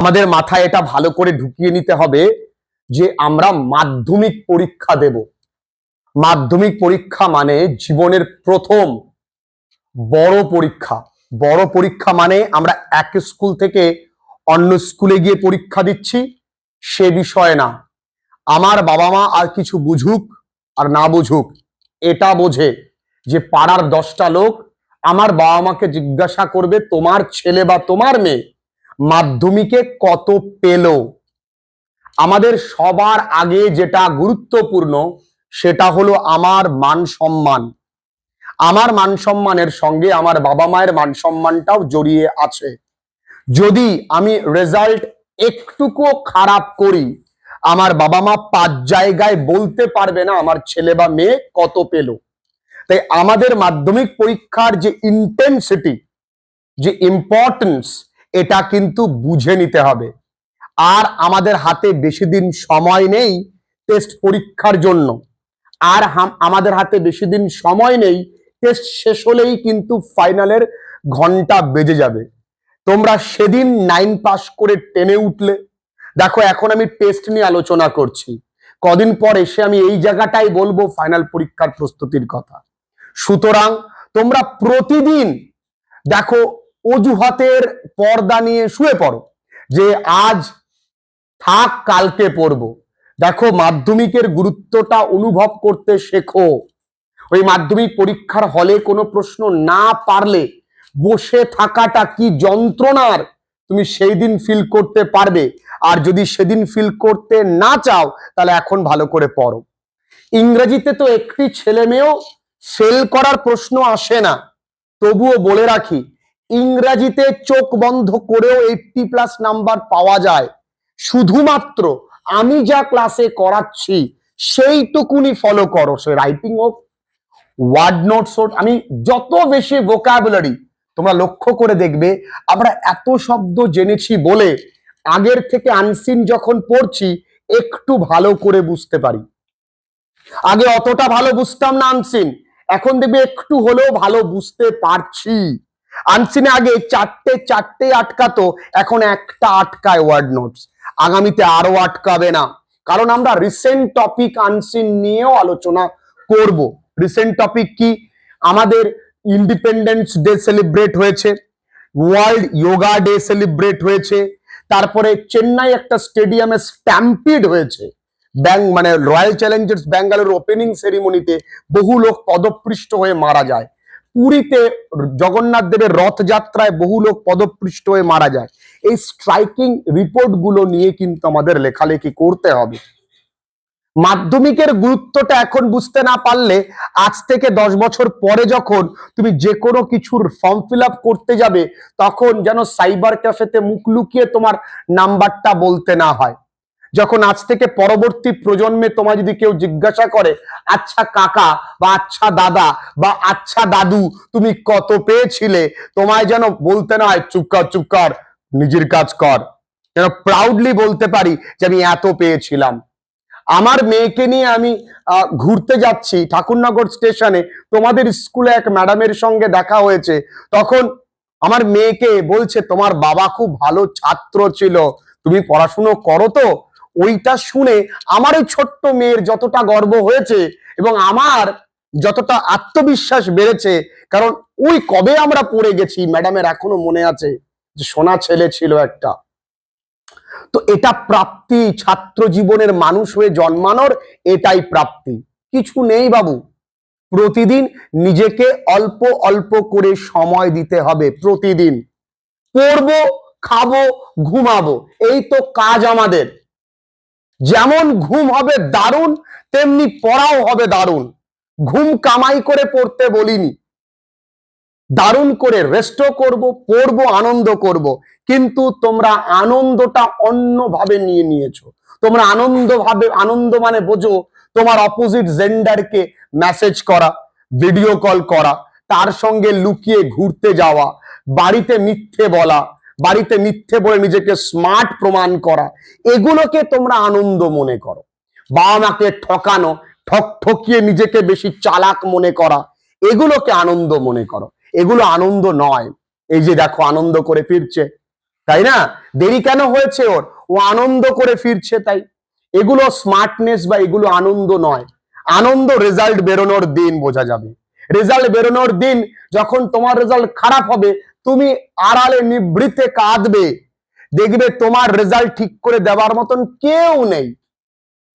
আমাদের মাথায় এটা ভালো করে ঢুকিয়ে নিতে হবে যে আমরা মাধ্যমিক পরীক্ষা দেব। মাধ্যমিক পরীক্ষা মানে জীবনের প্রথম বড় পরীক্ষা। বড় পরীক্ষা মানে আমরা এক স্কুল থেকে অন্য স্কুলে গিয়ে পরীক্ষা দিচ্ছি সে বিষয় না। আমার বাবা মা আর কিছু বুঝুক আর না বুঝুক, এটা বোঝে যে পাড়ার 10টা লোক আমার বাবা মাকে জিজ্ঞাসা করবে তোমার ছেলে বা তোমার মেয়ে মাধ্যমিকে কত পেল। আমাদের সবার আগে যেটা গুরুত্বপূর্ণ সেটা হলো আমার মান সম্মান। আমার মান সম্মানের সঙ্গে আমার বাবা মায়ের মান সম্মানটাও জড়িয়ে আছে। যদি আমি রেজাল্ট একটুকু খারাপ করি, আমার বাবা মা 5 জায়গায় বলতে পারবে না আমার ছেলে বা মেয়ে কত পেল। তাই আমাদের মাধ্যমিক পরীক্ষার যে ইন্টেন্সিটি, যে ইম্পর্টেন্স, এটা কিন্তু বুঝে নিতে হবে। আর আমাদের হাতে বেশি দিন সময় নেই টেস্ট পরীক্ষার জন্য। আর আমাদের হাতে বেশি দিন সময় নেই, টেস্ট শেষ হলেই কিন্তু ফাইনালের ঘন্টা বেজে যাবে। তোমরা সেদিন 9 পাস করে 10-এ উঠলে, দেখো এখন আমি টেস্ট নিয়ে আলোচনা করছি, কদিন পর এসে আমি এই জায়গাটাই বলবো ফাইনাল পরীক্ষার প্রস্তুতির কথা। সুতরাং তোমরা প্রতিদিন দেখো অজুহাতের পর্দা নিয়ে শুয়ে পড়ো যে আজ থাক কালকে পড়বো। দেখো মাধ্যমিকের গুরুত্বটা অনুভব করতে শেখো। ওই মাধ্যমিক পরীক্ষার হলে কোনো প্রশ্ন না পারলে বসে থাকাটা কি যন্ত্রণার তুমি সেই দিন ফিল করতে পারবে। আর যদি সেদিন ফিল করতে না চাও তাহলে এখন ভালো করে পড়ো। ইংরেজিতে তো একটি ছেলে মেয়েও ফেল করার প্রশ্ন আসে না, তবুও বলে রাখি ইংরেজিতে চোখ বন্ধ করেও 80+ নাম্বার পাওয়া যায়। শুধুমাত্র আমি যা ক্লাসে করাচ্ছি সেইটুকুনি ফলো করো। সে রাইটিং হোক, ওয়ার্ড নোটস হোক, আমি যত বেশি ভোকাবুলারি, তোমরা লক্ষ্য করে দেখবে আমরা এত শব্দ জেনেছি বলে আগের থেকে আনসিন যখন পড়ছি একটু ভালো করে বুঝতে পারি। আগে অতটা ভালো বুঝতাম না আনসিন, এখন দেখবে একটু হলেও ভালো বুঝতে পারছি। আনসিনে আগে চারটে আটকাতো, এখন একটা আটকায় ওয়ার্ড নোটস। আগামীতে আরো আটকাবে না, কারণ আমরা রিসেন্ট টপিক আনসিন নিয়েও আলোচনা করব। রিসেন্ট টপিক কি? আমাদের ইন্ডিপেন্ডেন্স ডে সেলিব্রেট হয়েছে, ওয়ার্ল্ড যোগা ডে সেলিব্রেট হয়েছে, তারপরে চেন্নাই একটা স্টেডিয়ামে স্ট্যাম্পিড হয়েছে, মানে রয়্যাল চ্যালেঞ্জার্স ব্যাঙ্গালোর ওপেনিং সেরিমনিতে বহু লোক পদপৃষ্ট হয়ে মারা যায়। পুরীতে জগন্নাথ দেবের রথযাত্রায় বহু লোক পদপৃষ্ট হয়ে মারা যায়। এই স্ট্রাইকিং রিপোর্ট গুলো নিয়ে কিন্তু আমাদের লেখালেখি করতে হবে। মাধ্যমিকের গুরুত্বটা এখন বুঝতে না পারলে আজ থেকে 10 বছর পরে যখন তুমি যে কোনো কিছুর ফর্ম ফিল আপ করতে যাবে তখন যেন সাইবার ক্যাফেতে মুখ লুকিয়ে তোমার নাম্বারটা বলতে না হয়। যখন আজ থেকে পরবর্তী প্রজন্মে তোমায় যদি কেউ জিজ্ঞাসা করে আচ্ছা কাকা বা আচ্ছা দাদা বা আচ্ছা দাদু তুমি কত পেয়েছিলে, তোমায় যেন বলতে না হয় চুপ কর নিজের কাজ কর, যেন প্রাউডলি বলতে পারি যে আমি এত পেয়েছিলাম। আমার মেয়েকে নিয়ে আমি ঘুরতে যাচ্ছি ঠাকুরনগর স্টেশনে, তোমাদের স্কুলে এক ম্যাডামের সঙ্গে দেখা হয়েছে, তখন আমার মেয়েকে বলছে তোমার বাবা খুব ভালো ছাত্র ছিল, তুমি পড়াশুনো করো তো। ওইটা শুনে আমার এই ছোট্ট মেয়ের যতটা গর্ব হয়েছে এবং আমার যতটা আত্মবিশ্বাস বেড়েছে, কারণ ওই কবে আমরা পড়ে গেছি, ম্যাডামের এখনো মনে আছে যে সোনা ছেলে ছিল একটা। তো এটা প্রাপ্তি, ছাত্র জীবনের মানুষ হয়ে জন্মানোর এটাই প্রাপ্তি। কিছু নেই বাবু, প্রতিদিন নিজেকে অল্প অল্প করে সময় দিতে হবে। প্রতিদিন পড়বো, খাবো, ঘুমাবো, এই তো কাজ আমাদের। যেমন ঘুম হবে দারুণ, তেমনি পড়াও হবে দারুণ। ঘুম কামাই করে পড়তে বলিনি, দারুণ করে রেস্টও করব, পড়বো, আনন্দ করব। কিন্তু তোমরা আনন্দটা অন্যভাবে নিয়ে নিয়েছো। তোমরা আনন্দ মানে বোঝো তোমার অপোজিট জেন্ডারকে মেসেজ করা, ভিডিও কল করা, তার সঙ্গে লুকিয়ে ঘুরতে যাওয়া, বাড়িতে মিথ্যে বলা, বাড়িতে মিথ্যে বলে নিজেকে স্মার্ট প্রমাণ করা, এগুলোকে তোমরা আনন্দ মনে করো। বাবা মাকে ঠকানো, ঠকিয়ে নিজেকে বেশি চালাক মনে করা, এগুলোকে আনন্দ মনে করো। এগুলো আনন্দ নয়। এই যে দেখো আনন্দ করে ফিরছে, তাই না? দেরি কেন হয়েছে ওর? ও আনন্দ করে ফিরছে তাই। এগুলো স্মার্টনেস বা এগুলো আনন্দ নয়। আনন্দ রেজাল্ট বেরোনোর দিন বোঝা যাবে। রেজাল্ট বেরোনোর দিন যখন তোমার রেজাল্ট খারাপ হবে, তুমি আড়ালে নিভৃতে কাঁদবে, দেখবে তোমার রেজাল্ট ঠিক করে দেওয়ার মতন কেউ নেই,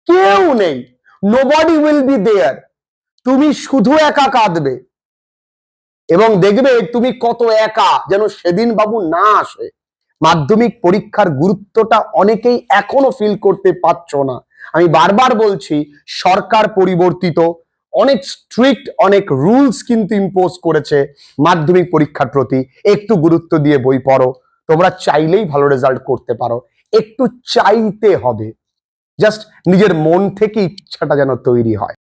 কেউ নেই। Nobody will be there. তুমি শুধু একা কাঁদবে এবং দেখবে তুমি কত একা, যেন সেদিন বাবু না আসে। মাধ্যমিক পরীক্ষার গুরুত্বটা অনেকেই এখনো ফিল করতে পারছো না। আমি বারবার বলছি, সরকার পরিবর্তিত, অনেক স্ট্রিক্ট অনেক রুলস কিন্তু ইম্পোজ করেছে মাধ্যমিক পরীক্ষার প্রতি। একটু গুরুত্ব দিয়ে বই পড়ো, তোমরা চাইলেই ভালো রেজাল্ট করতে পারো। একটু চাইতে হবে, জাস্ট নিজের মন থেকে ইচ্ছাটা যেন তৈরি হয়।